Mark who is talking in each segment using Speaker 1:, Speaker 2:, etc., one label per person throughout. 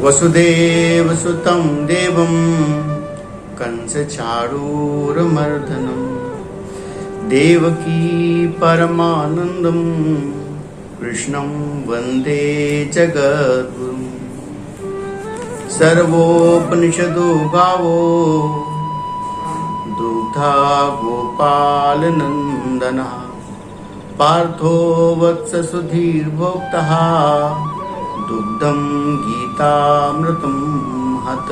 Speaker 1: वसुदेव सुतं देवं कंसचाणूरमर्दनं देवकी परमानन्दं कृष्णं वन्दे जगद्गुरुं। सर्वोपनिषदो गावो दुग्धा गोपालनन्दनः पार्थो वत्स सुधीर्भोक्तः दुग्धम गीतामृतम हत।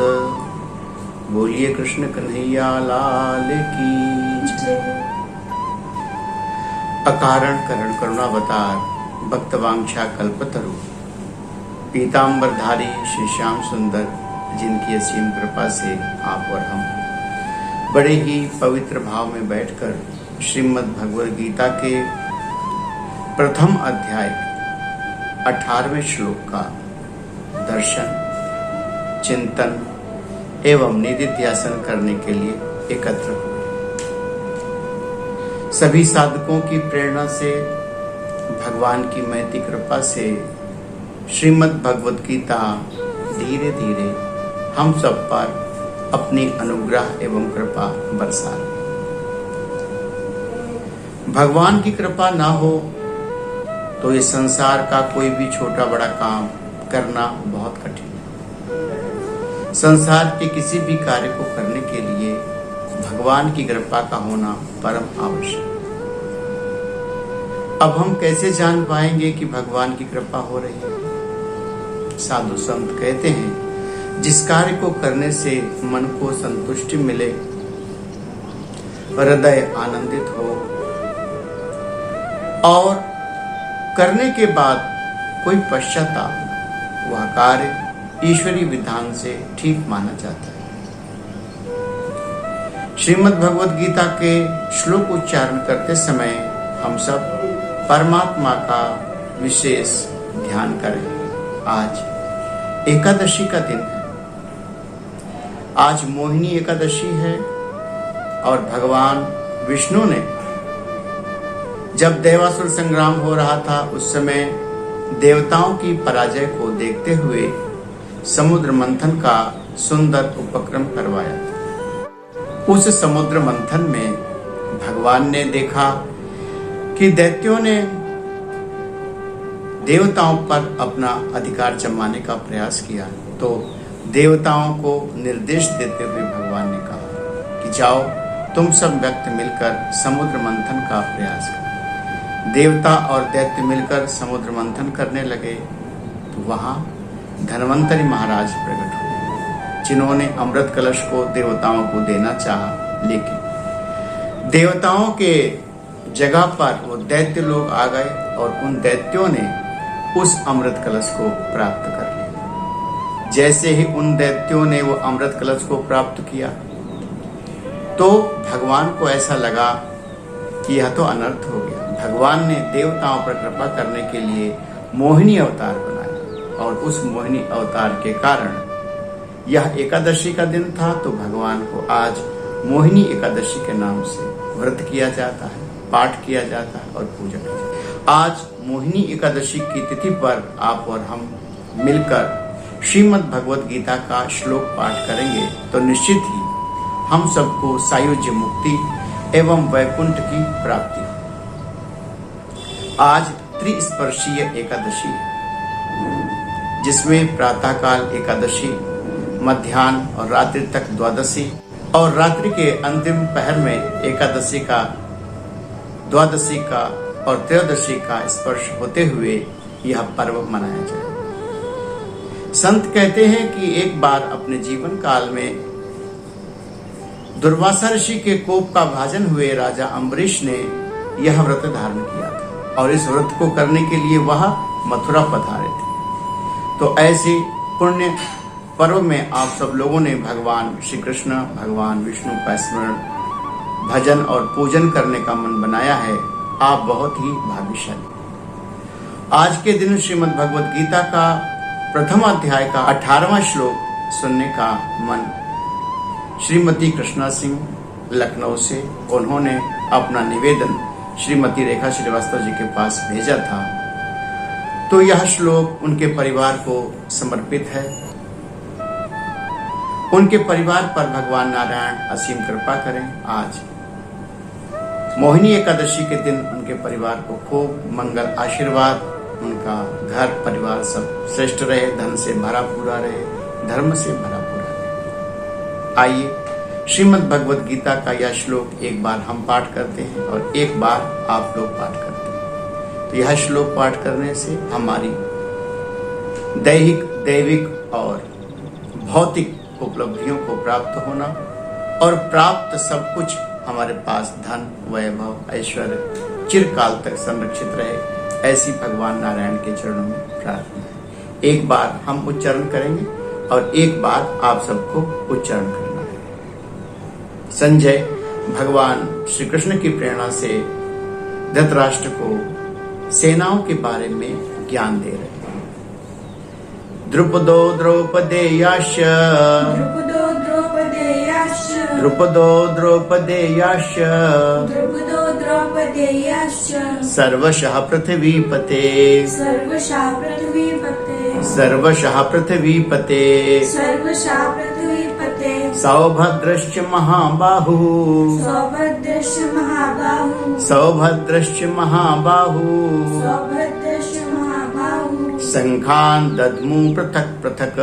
Speaker 1: बोलिए कृष्ण कन्हैया लाल की जय। अकारण करण करुणावतार भक्तवांछा कल्पतरु पीतांबरधारी श्री श्याम सुंदर, जिनकी असीम कृपा से आप और हम बड़े ही पवित्र भाव में बैठकर श्रीमद् भगवद गीता के प्रथम अध्याय 18वें श्लोक का दर्शन, चिंतन एवं निधिध्यासन करने के लिए एकत्र हुए। सभी साधकों की प्रेरणा से, भगवान की महती कृपा से श्रीमद् भगवद गीता धीरे धीरे हम सब पर अपनी अनुग्रह एवं कृपा बरसा रही। भगवान की कृपा ना हो तो इस संसार का कोई भी छोटा बड़ा काम करना बहुत कठिन है। संसार के किसी भी कार्य को करने के लिए भगवान की कृपा का होना परम आवश्यक है। अब हम कैसे जान पाएंगे कि भगवान की कृपा हो रही है? साधु संत कहते हैं, जिस कार्य को करने से मन को संतुष्टि मिले, हृदय आनंदित हो और करने के बाद कोई पश्चाताप न, वह कार्य ईश्वरीय विधान से ठीक माना जाता है। श्रीमद् भगवद गीता के श्लोक उच्चारण करते समय हम सब परमात्मा का विशेष ध्यान करें। आज एकादशी का दिन है। आज मोहिनी एकादशी है और भगवान विष्णु ने जब देवासुर संग्राम हो रहा था, उस समय देवताओं की पराजय को देखते हुए समुद्र मंथन का सुंदर उपक्रम करवाया था। उस समुद्र मंथन में भगवान ने देखा कि दैत्यों ने देवताओं पर अपना अधिकार जमाने का प्रयास किया, तो देवताओं को निर्देश देते हुए भगवान ने कहा कि जाओ, तुम सब व्यक्ति मिलकर समुद्र मंथन का प्रयास करो। देवता और दैत्य मिलकर समुद्र मंथन करने लगे तो वहां धन्वंतरी महाराज प्रकट हुए, जिन्होंने अमृत कलश को देवताओं को देना चाहा, लेकिन देवताओं के जगह पर वो दैत्य लोग आ गए और उन दैत्यों ने उस अमृत कलश को प्राप्त कर लिया। जैसे ही उन दैत्यों ने वो अमृत कलश को प्राप्त किया तो भगवान को ऐसा लगा कि यह तो अनर्थ हो गया। भगवान ने देवताओं पर कृपा करने के लिए मोहिनी अवतार बनाया और उस मोहिनी अवतार के कारण यह एकादशी का दिन था, तो भगवान को आज मोहिनी एकादशी के नाम से व्रत किया जाता है, पाठ किया जाता है और पूजा की जाती है। आज मोहिनी एकादशी की तिथि पर आप और हम मिलकर श्रीमद् भगवद गीता का श्लोक पाठ करेंगे तो निश्चित ही हम सबको सायुज्य मुक्ति एवं वैकुंठ की प्राप्ति। आज त्रिस्पर्शीय एकादशी है, जिसमें प्रातःकाल एकादशी, मध्याह्न और रात्रि तक द्वादशी और रात्रि के अंतिम पहर में एकादशी का, द्वादशी का और त्रयोदशी का स्पर्श होते हुए यह पर्व मनाया जाए। संत कहते हैं कि एक बार अपने जीवन काल में दुर्वासा ऋषि के कोप का भाजन हुए राजा अम्बरीश ने यह व्रत धारण किया था और इस व्रत को करने के लिए वह मथुरा पधारे थे। तो ऐसे पुण्य पर्व में आप सब लोगों ने भगवान श्री कृष्ण, भगवान विष्णु का स्मरण, भजन और पूजन करने का मन बनाया है। आप बहुत ही भाग्यशाली। आज के दिन श्रीमद् भगवद गीता का प्रथम अध्याय का 18वां श्लोक सुनने का मन श्रीमती कृष्णा सिंह लखनऊ से, उन्होंने अपना निवेदन श्रीमती रेखा श्रीवास्तव जी के पास भेजा था। तो यह श्लोक उनके परिवार को समर्पित है। उनके परिवार पर भगवान नारायण असीम कृपा करें। आज मोहिनी एकादशी के दिन उनके परिवार को खूब मंगल आशीर्वाद, उनका घर परिवार सब श्रेष्ठ रहे, धन से भरा पूरा रहे, धर्म से भरा पूरा रहे। आइए श्रीमद् भगवद गीता का यह श्लोक एक बार हम पाठ करते हैं और एक बार आप लोग पाठ करते हैं। तो यह श्लोक पाठ करने से हमारी दैविक और भौतिक उपलब्धियों को प्राप्त होना और प्राप्त सब कुछ हमारे पास धन, वैभव, ऐश्वर्य चिरकाल तक संरक्षित रहे, ऐसी भगवान नारायण के चरणों में प्रार्थना है। एक बार हम उच्चारण करेंगे और एक बार आप सबको उच्चारण करना है। संजय भगवान श्री कृष्ण की प्रेरणा से धृतराष्ट्र को सेनाओं के बारे में ज्ञान दे रहे हैं। द्रुपदो द्रौपदेयाश्च सर्वशः पृथ्वीपते सौभद्रश्च महाबाहु शंखान् दद्मु पृथक् पृथक्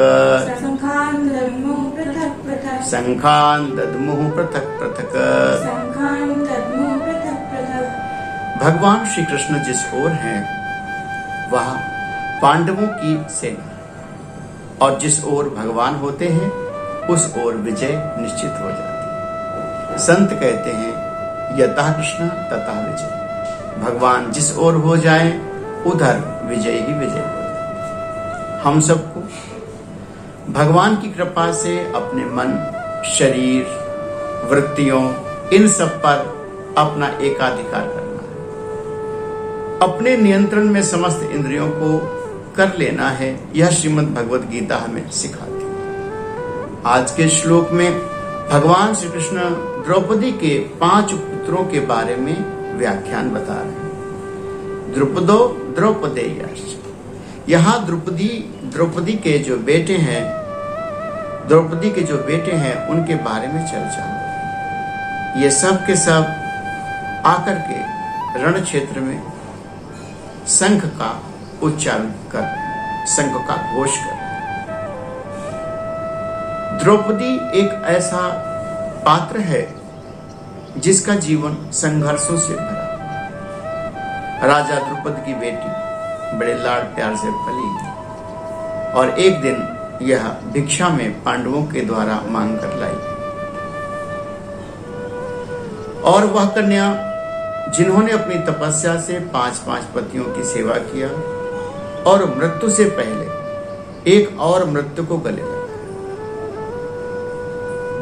Speaker 1: भगवान श्री कृष्ण जिस ओर हैं वह पांडवों की सेना है और जिस ओर भगवान होते हैं उस ओर विजय निश्चित हो जाती है। संत कहते हैं यतः कृष्ण ततः विजय। भगवान जिस ओर हो जाए उधर विजय ही विजय हो जाए। हम सबको भगवान की कृपा से अपने मन, शरीर, वृत्तियों इन सब पर अपना एकाधिकार करना है। अपने नियंत्रण में समस्त इंद्रियों को कर लेना है। यह श्रीमद् भगवद गीता हमें सिखाती है। आज के श्लोक में भगवान श्री कृष्ण द्रौपदी के 5 पुत्रों के बारे में व्याख्यान बता रहे हैं। द्रुपदो द्रौपदेयाश्च। यहाँ द्रौपदी के जो बेटे हैं उनके बारे में चर्चा हो रही है। ये सब के सब आकर के रण क्षेत्र में शंख का उच्चारण कर, शंख का घोष कर। द्रौपदी एक ऐसा पात्र है जिसका जीवन संघर्षों से भरा। राजा द्रुपद की बेटी बड़े लाड प्यार से पली और एक दिन यह भिक्षा में पांडवों के द्वारा मांग कर लाई और वह कन्या जिन्होंने अपनी तपस्या से 5-5 पतियों की सेवा किया और मृत्यु से पहले एक और मृत्यु को गले लगा।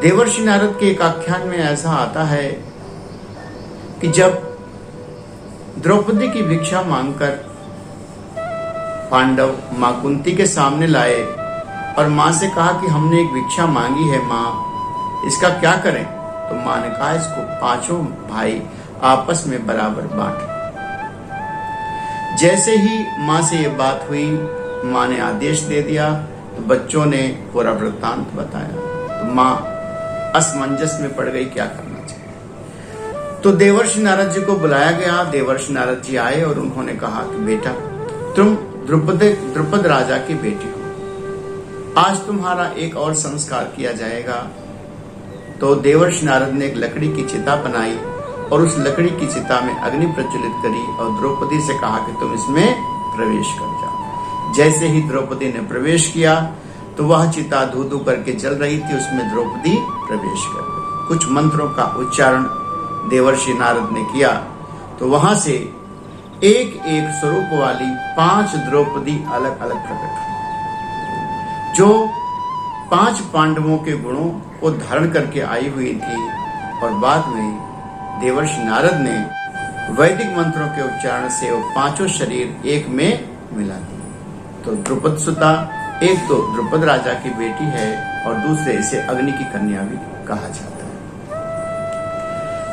Speaker 1: देवर्षि नारद के एक आख्यान में ऐसा आता है कि जब द्रौपदी की भिक्षा मांगकर पांडव मां कुंती के सामने लाए और मां से कहा कि हमने एक भिक्षा मांगी है मां, इसका क्या करें? तो मां ने कहा इसको 5 भाई आपस में बराबर बांट। जैसे ही मां से ये बात हुई, मां ने आदेश दे दिया तो बच्चों ने पूरा वृत्तांत बताया। तो मां असमंजस में पड़ गई, क्या करना चाहिए। तो देवर्षि नारद जी को बुलाया गया। देवर्षि नारद जी आए और उन्होंने कहा कि बेटा तुम द्रुपद राजा की बेटी हो, आज तुम्हारा एक और संस्कार किया जाएगा। तो देवर्षि नारद ने एक लकड़ी की चिता बनाई और उस लकड़ी की चिता में अग्नि प्रज्वलित करी और द्रौपदी से कहा कि तुम इसमें प्रवेश कर जाओ। जैसे ही द्रौपदी ने प्रवेश किया तो वह चिता धू धू करके जल रही थी, उसमें द्रौपदी प्रवेश कर गई। कुछ मंत्रों का उच्चारण देवर्षि नारद ने किया तो वहां से एक एक स्वरूप वाली 5 द्रौपदी अलग अलग प्रकट हुई, जो 5 पांडवों के गुणों को धारण करके आई हुई थी। और बाद में देवर्षि नारद ने वैदिक मंत्रों के उच्चारण से वो 5 शरीर एक में मिला दिए। तो द्रुपद सुता एक तो द्रुपद राजा की बेटी है और दूसरे इसे अग्नि की कन्या भी कहा जाता है।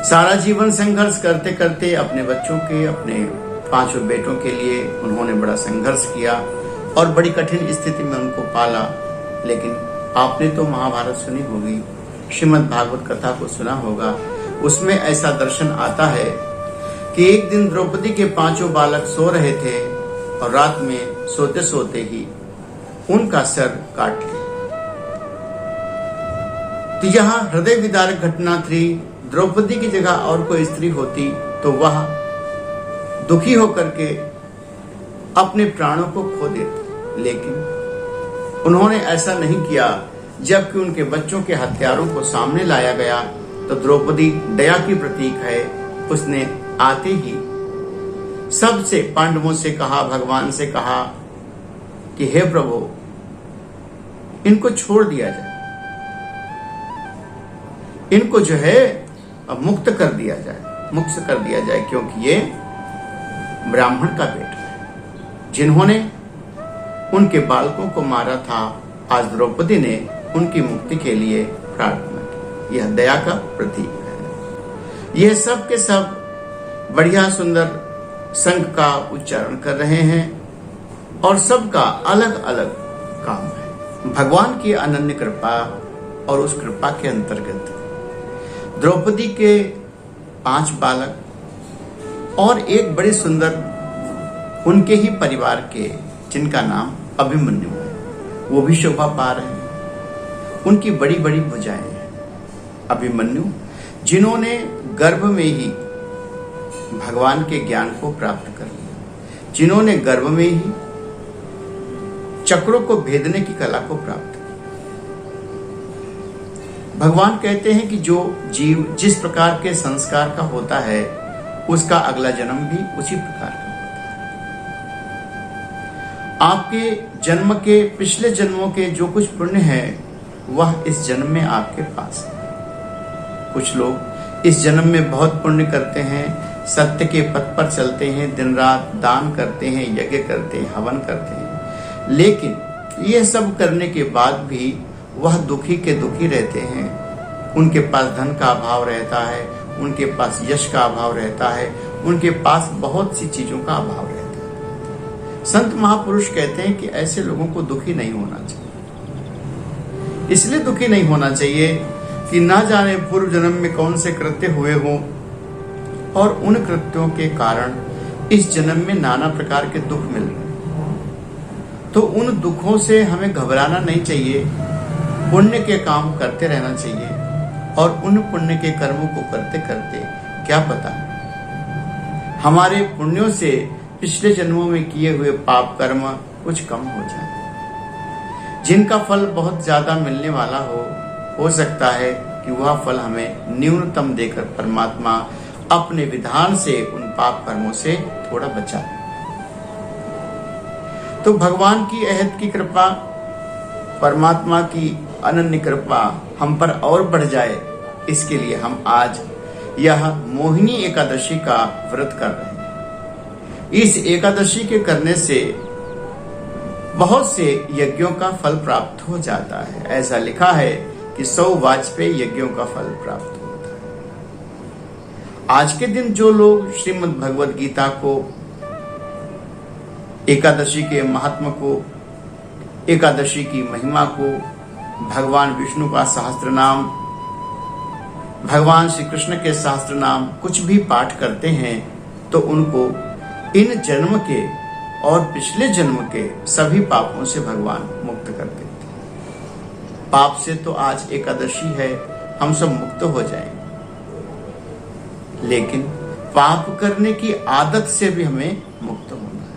Speaker 1: सारा जीवन संघर्ष करते करते अपने बच्चों के, अपने 5 बेटों के लिए उन्होंने बड़ा संघर्ष किया और बड़ी कठिन स्थिति में उनको पाला। लेकिन आपने तो महाभारत सुनी होगी, श्रीमद् भागवत कथा को सुना होगा। उसमें ऐसा दर्शन आता है कि एक दिन द्रौपदी के 5 बालक सो रहे थे और रात में सोते सोते ही उनका सर काट लिया। तो यह हृदय विदारक घटना थी। द्रौपदी की जगह और कोई स्त्री होती तो वह दुखी होकर के अपने प्राणों को खो देती, लेकिन उन्होंने ऐसा नहीं किया। जबकि उनके बच्चों के हत्यारों को सामने लाया गया तो द्रौपदी दया की प्रतीक है। उसने आते ही सबसे पांडवों से कहा, भगवान से कहा कि हे प्रभु, इनको छोड़ दिया जाए, इनको जो है अब मुक्त कर दिया जाए, क्योंकि ये ब्राह्मण का बेटा है जिन्होंने उनके बालकों को मारा था। आज द्रौपदी ने उनकी मुक्ति के लिए प्रार्थना की। यह दया का प्रतीक है। यह सब के सब बढ़िया सुंदर संघ का उच्चारण कर रहे हैं और सबका अलग अलग काम है। भगवान की अनन्य कृपा और उस कृपा के अंतर्गत द्रौपदी के 5 बालक और एक बड़े सुंदर उनके ही परिवार के, जिनका नाम अभिमन्यु है, वो भी शोभा पा रहे हैं। उनकी बड़ी बड़ी भुजाएं हैं। अभिमन्यु जिन्होंने गर्भ में ही भगवान के ज्ञान को प्राप्त कर लिया, जिन्होंने गर्भ में ही चक्रों को भेदने की कला को प्राप्त किया। भगवान कहते हैं कि जो जीव जिस प्रकार के संस्कार का होता है, उसका अगला जन्म भी उसी प्रकार का होता है। आपके जन्म के, पिछले जन्मों के जो कुछ पुण्य है, वह इस जन्म में आपके पास है। कुछ लोग इस जन्म में बहुत पुण्य करते हैं, सत्य के पथ पर चलते हैं, दिन रात दान करते हैं, यज्ञ करते हैं, हवन करते हैं, लेकिन यह सब करने के बाद भी वह दुखी के दुखी रहते हैं। उनके पास धन का अभाव रहता है, उनके पास यश का अभाव रहता है, उनके पास बहुत सी चीजों का अभाव रहता है। संत महापुरुष कहते हैं कि ऐसे लोगों को दुखी नहीं होना चाहिए। इसलिए दुखी नहीं होना चाहिए कि ना जाने पूर्व जन्म में कौन से कृत्य हुए हों और उन कृत्यों के कारण इस जन्म में नाना प्रकार के दुख मिल रहे हैं। तो उन दुखों से हमें घबराना नहीं चाहिए, पुण्य के काम करते रहना चाहिए और उन पुण्य के कर्मों को करते करते क्या पता हमारे पुण्यों से पिछले जन्मों में किए हुए पाप कर्म कुछ कम हो जाए। जिनका फल बहुत ज्यादा मिलने वाला हो सकता है कि वह फल हमें न्यूनतम देकर परमात्मा अपने विधान से उन पाप कर्मों से थोड़ा बचा। तो भगवान की अहद की कृपा, परमात्मा की अनन्य कृपा हम पर और बढ़ जाए, इसके लिए हम आज यह मोहिनी एकादशी का व्रत कर रहे हैं। इस एकादशी के करने से बहुत से यज्ञों का फल प्राप्त हो जाता है। ऐसा लिखा है कि 100 वाजपेयी यज्ञों का फल प्राप्त होता है। आज के दिन जो लोग श्रीमद् भगवद गीता को, एकादशी के महात्मा को, एकादशी की महिमा को, भगवान विष्णु का सहस्त्र नाम, भगवान श्री कृष्ण के सहस्त्र नाम कुछ भी पाठ करते हैं, तो उनको इन जन्म के और पिछले जन्म के सभी पापों से भगवान मुक्त कर देते हैं। पाप से तो आज एकादशी है, हम सब मुक्त हो जाएंगे, लेकिन पाप करने की आदत से भी हमें मुक्त होना है।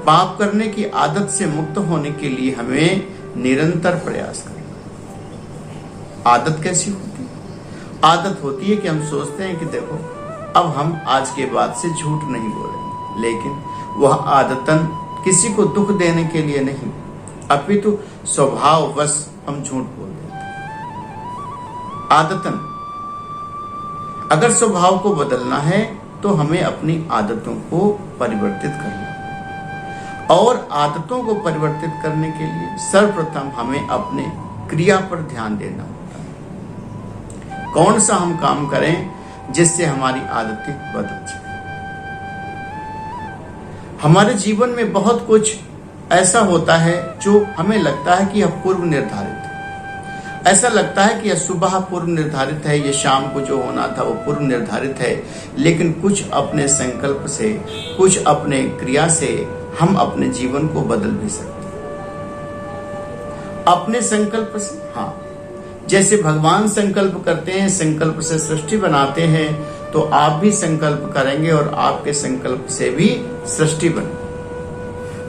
Speaker 1: पाप करने की आदत से मुक्त होने के लिए हमें निरंतर प्रयास करना है। आदत कैसी होती है? आदत होती है कि हम सोचते हैं कि देखो अब हम आज के बाद से झूठ नहीं बोलेंगे, लेकिन वह आदतन किसी को दुख देने के लिए नहीं, अपितु स्वभाववश हम झूठ बोल देते हैं। आदतन अगर स्वभाव को बदलना है तो हमें अपनी आदतों को परिवर्तित करना, और आदतों को परिवर्तित करने के लिए सर्वप्रथम हमें अपने क्रिया पर ध्यान देना होता है। कौन सा हम काम करें जिससे हमारी आदतें बदल जाए। हमारे जीवन में बहुत कुछ ऐसा होता है जो हमें लगता है कि यह पूर्व निर्धारित है। ऐसा लगता है कि यह सुबह पूर्व निर्धारित है, यह शाम को जो होना था वो पूर्व निर्धारित है, लेकिन कुछ अपने संकल्प से, कुछ अपने क्रिया से हम अपने जीवन को बदल भी सकते हैं। अपने संकल्प से, हाँ, जैसे भगवान संकल्प करते हैं, संकल्प से सृष्टि बनाते हैं, तो आप भी संकल्प करेंगे और आपके संकल्प से भी सृष्टि बनेगी।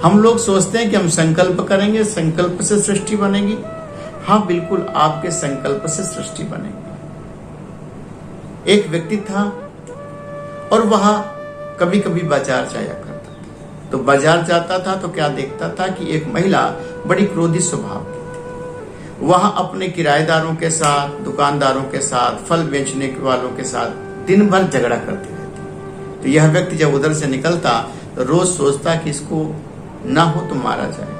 Speaker 1: हम लोग सोचते हैं कि हम संकल्प करेंगे, संकल्प से सृष्टि बनेगी। हाँ, बिल्कुल, आपके संकल्प से सृष्टि बनेगी। एक व्यक्ति था और वह कभी कभी बाजार जाया करता था। तो बाजार जाता था तो क्या देखता था कि एक महिला बड़ी क्रोधी स्वभाव की थी। वह अपने किराएदारों के साथ, दुकानदारों के साथ, फल बेचने वालों के साथ दिन भर झगड़ा करती रहती। तो यह व्यक्ति जब उधर से निकलता तो रोज सोचता कि इसको ना हो तो मारा जाए,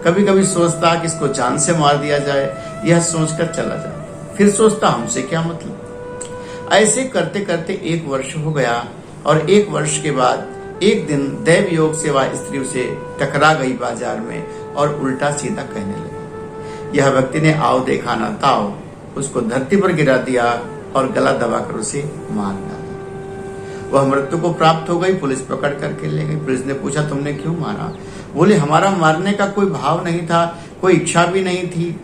Speaker 1: कभी कभी सोचता कि इसको जान से मार दिया जाए, यह सोचकर चला जाता। फिर सोचता हमसे क्या मतलब। ऐसे करते करते 1 वर्ष हो गया और 1 वर्ष के बाद एक दिन दैव योग से वह स्त्री उसे टकरा गई बाजार में और उल्टा सीधा कहने लगी। यह व्यक्ति ने आओ देखा ना ताओ, उसको धरती पर गिरा दिया और गला दबाकर उसे मार डाला। वह मृत्यु को प्राप्त हो गई। पुलिस पकड़ करके ले गई। पुलिस ने पूछा तुमने क्यों मारा? बोले हमारा मारने का कोई भाव नहीं था, कोई इच्छा भी नहीं थी।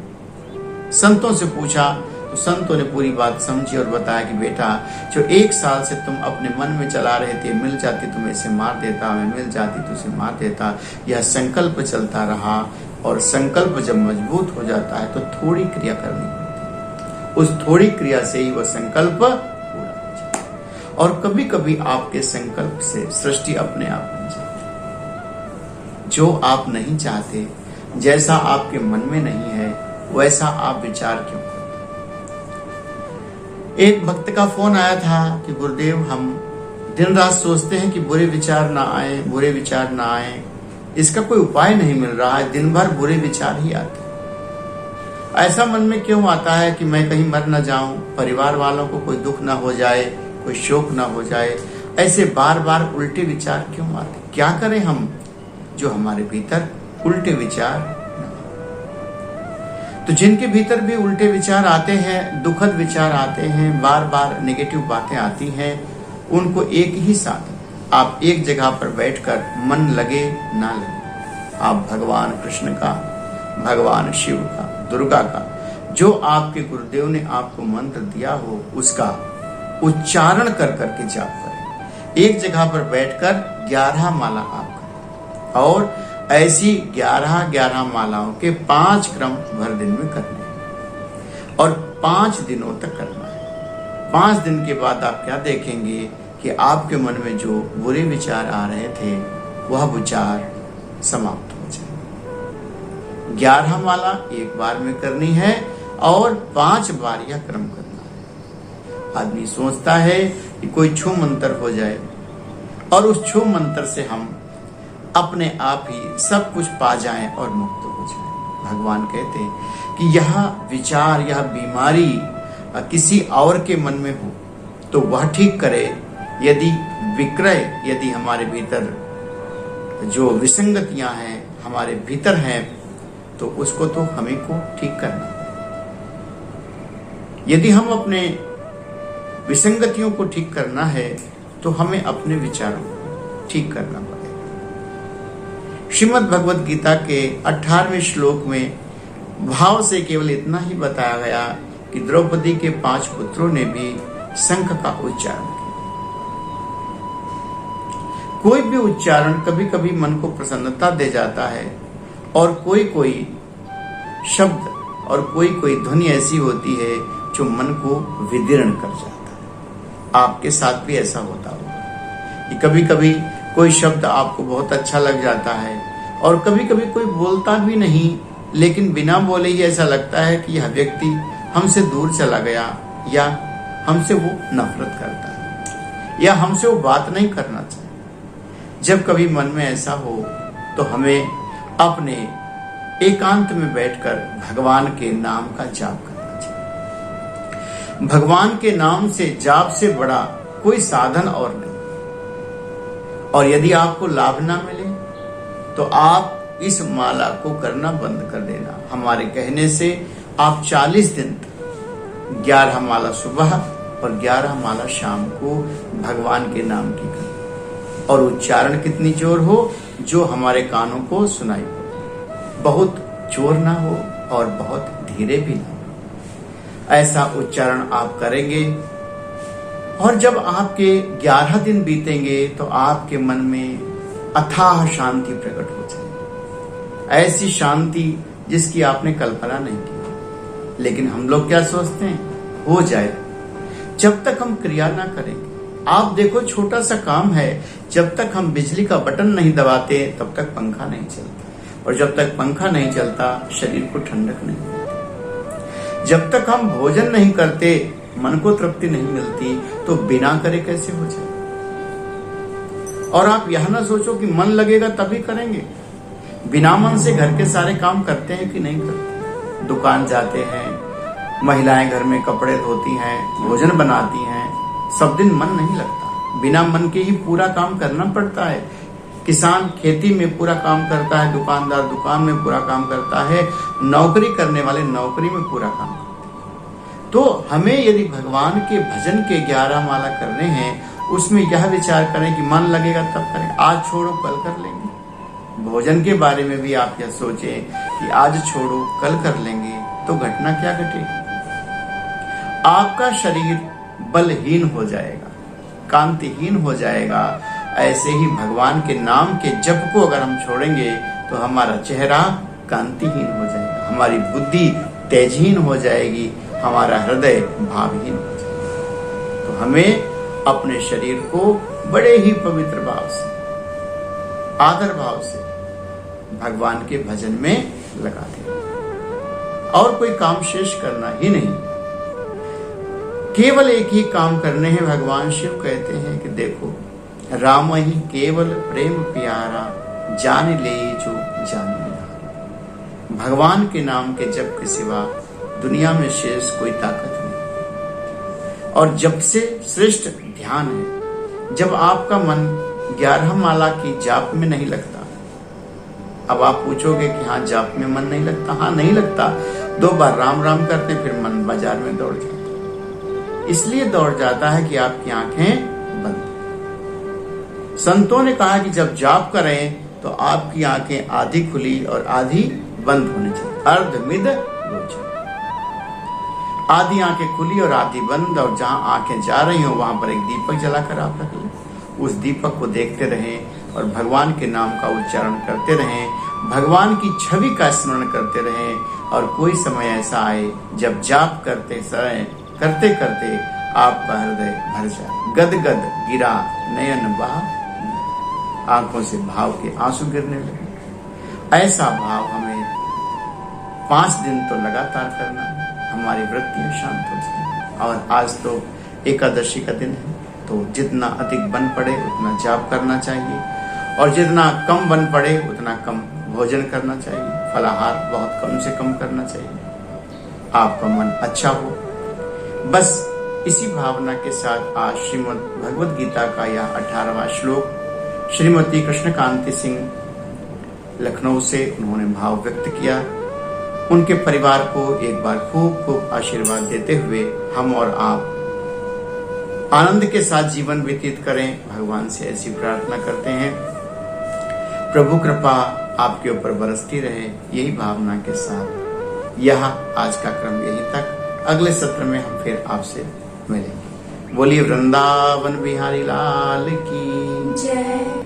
Speaker 1: संतों से पूछा तो संतों ने पूरी बात समझी और बताया कि बेटा, जो 1 साल से तुम अपने मन में चला रहे थे, मिल जाती तो इसे मार देता, मैं मिल जाती तो उसे मार देता, यह संकल्प चलता रहा और संकल्प जब मजबूत हो जाता है तो थोड़ी क्रिया करनी पड़ती है। उस थोड़ी क्रिया से ही वह संकल्प पूरा हो जाता है। और कभी कभी आपके संकल्प से सृष्टि अपने आप बन जाती है। जो आप नहीं चाहते, जैसा आपके मन में नहीं है, वैसा आप विचार क्यों करते? एक भक्त का फोन आया था कि गुरुदेव, हम दिन रात सोचते हैं कि बुरे विचार ना आए, बुरे विचार ना आए, इसका कोई उपाय नहीं मिल रहा है, दिन भर बुरे विचार ही आते हैं। ऐसा मन में क्यों आता है कि मैं कहीं मर ना जाऊं, परिवार वालों को कोई दुख ना हो जाए, कोई शोक ना हो जाए, ऐसे बार बार उल्टे विचार क्यों आते? क्या करें हम जो हमारे भीतर उल्टे विचार न हो? तो जिनके भीतर भी उल्टे विचार आते हैं, दुखद विचार आते हैं, बार बार नेगेटिव बातें आती हैं, उनको एक ही साथ आप एक जगह पर बैठकर मन लगे ना लगे, आप भगवान कृष्ण का, भगवान शिव का, दुर्गा का, जो आपके गुरुदेव ने आपको मंत्र दिया हो, उसका उच्चारण कर करके जाप करें। एक जगह पर बैठकर 11 माला आप करें और ऐसी 11 मालाओं के 5 क्रम भर दिन में करने हैं और 5 दिनों तक करना है। 5 दिन के बाद आप क्या देखेंगे कि आपके मन में जो बुरे विचार आ रहे थे, वह विचार समाप्त हो जाए। 11 माला एक बार में करनी है और 5 बार यह क्रम करना है। आदमी सोचता है कि कोई छू मंत्र हो जाए और उस छू मंत्र से हम अपने आप ही सब कुछ पा जाएं और मुक्त हो जाएं। भगवान कहते हैं कि यह विचार, यह बीमारी किसी और के मन में हो तो वह ठीक करे। यदि विक्रय, यदि हमारे भीतर जो विसंगतियां हैं हमारे भीतर हैं, तो उसको तो हमें को ठीक करना है। यदि हम अपने विसंगतियों को ठीक करना है तो हमें अपने विचारों को ठीक करना पड़ेगा। श्रीमद् भगवद गीता के 18वें श्लोक में भाव से केवल इतना ही बताया गया कि द्रौपदी के 5 पुत्रों ने भी शंख का उच्चारण किया। कोई भी उच्चारण कभी कभी मन को प्रसन्नता दे जाता है और कोई कोई शब्द और कोई कोई ध्वनि ऐसी होती है जो मन को विदीर्ण कर जाता है। आपके साथ भी ऐसा होता होगा कि कभी कभी कोई शब्द आपको बहुत अच्छा लग जाता है और कभी कभी कोई बोलता भी नहीं, लेकिन बिना बोले ही ऐसा लगता है कि यह व्यक्ति हमसे दूर चला गया या हमसे वो नफरत करता है या हमसे वो बात नहीं करना चाहता। जब कभी मन में ऐसा हो तो हमें अपने एकांत में बैठकर भगवान के नाम का जाप करना चाहिए। भगवान के नाम से जाप से बड़ा कोई साधन और नहीं। और यदि आपको लाभ ना मिले तो आप इस माला को करना बंद कर देना। हमारे कहने से आप 40 दिन तक 11 माला सुबह और 11 माला शाम को भगवान के नाम की करें। और उच्चारण कितनी जोर हो जो हमारे कानों को सुनाई हो, बहुत जोर ना हो और बहुत धीरे भी ना हो। ऐसा उच्चारण आप करेंगे और जब आपके 11 दिन बीतेंगे तो आपके मन में अथाह शांति प्रकट हो जाएगी। ऐसी शांति जिसकी आपने कल्पना नहीं की। लेकिन हम लोग क्या सोचते हैं, हो जाए। जब तक हम क्रिया ना करेंगे, आप देखो छोटा सा काम है, जब तक हम बिजली का बटन नहीं दबाते तब तक पंखा नहीं चलता, और जब तक पंखा नहीं चलता शरीर को ठंडक नहीं मिलती। जब तक हम भोजन नहीं करते, मन को तृप्ति नहीं मिलती, तो बिना करे कैसे हो जाए। और आप यह ना सोचो कि मन लगेगा तभी करेंगे। बिना मन से घर के सारे काम करते हैं कि नहीं करते। दुकान जाते हैं, महिलाएं घर में कपड़े धोती हैं, भोजन बनाती हैं, सब दिन मन नहीं लगता। बिना मन के ही पूरा काम करना पड़ता है। किसान खेती में पूरा काम करता है, दुकानदार दुकान में पूरा काम करता है, नौकरी करने वाले नौकरी में पूरा काम करते हैं। तो हमें यदि भगवान के भजन के 11 माला करने हैं, उसमें यह विचार करें कि मन लगेगा तब करें। आज छोड़ो कल कर लेंगे। भोजन के बारे में भी आप यह सोचें कि आज छोड़ो कल कर लेंगे, तो घटना क्या घटेगी। आपका शरीर बलहीन हो जाएगा, कांतिहीन हो जाएगा। ऐसे ही भगवान के नाम के जप को अगर हम छोड़ेंगे तो हमारा चेहरा कांतिहीन हो जाएगा, हमारी बुद्धि तेजहीन हो जाएगी, हमारा हृदय भावहीन हो जाएगा। तो हमें अपने शरीर को बड़े ही पवित्र भाव से, आदर भाव से भगवान के भजन में लगा दें और कोई काम शेष करना ही नहीं। केवल एक ही काम करने हैं। भगवान शिव कहते हैं कि देखो, राम ही केवल प्रेम प्यारा, जान ले जो जान लिया। भगवान के नाम के जप के सिवा दुनिया में शेष कोई ताकत नहीं। और जब से श्रेष्ठ ध्यान है। जब आपका मन 11 माला की जाप में नहीं लगता। अब आप पूछोगे कि हाँ जाप में मन नहीं लगता। हाँ नहीं लगता। 2 बार राम राम करते फिर मन बाजार में दौड़ जाता है। इसलिए दौड़ जाता है कि आपकी आंखें बंद। संतों ने कहा कि जब जाप करें तो आपकी आंखें आधी खुली और आधी बंद होनी चाहिए। अर्धमिद गोचर। आधी आंखें खुली और आधी बंद, और जहां आंखें जा रही हो वहां पर एक दीपक जलाकर आप रख लें। उस दीपक को देखते रहें और भगवान के नाम का उच्चारण करते रहें, भगवान की छवि का स्मरण करते रहें। और कोई समय ऐसा आए जब जाप करते समय करते करते आपका हृदय भर जाए, गद गद गिरा नयन बहा, आंखों से भाव के आंसू गिरने लगे। ऐसा भाव हमें 5 दिन तो लगातार करना है, हमारी वृत्तियां शांत हो जाएंगी। और आज तो एकादशी का दिन है, तो जितना अधिक बन पड़े उतना जाप करना चाहिए, और जितना कम बन पड़े उतना कम भोजन करना चाहिए। फलाहार बहुत कम से कम करना चाहिए। आपका मन अच्छा हो। बस इसी भावना के साथ आज श्रीमद् भगवद गीता का यह 18वां श्लोक श्रीमती कृष्णकांति सिंह लखनऊ से उन्होंने भाव व्यक्त किया। उनके परिवार को एक बार खूब खूब आशीर्वाद देते हुए हम और आप आनंद के साथ जीवन व्यतीत करें, भगवान से ऐसी प्रार्थना करते हैं। प्रभु कृपा आपके ऊपर बरसती रहे, यही भावना के साथ यह आज का क्रम यहीं तक। अगले सत्र में हम फिर आपसे मिलेंगे। बोलिए वृंदावन बिहारी लाल की जय।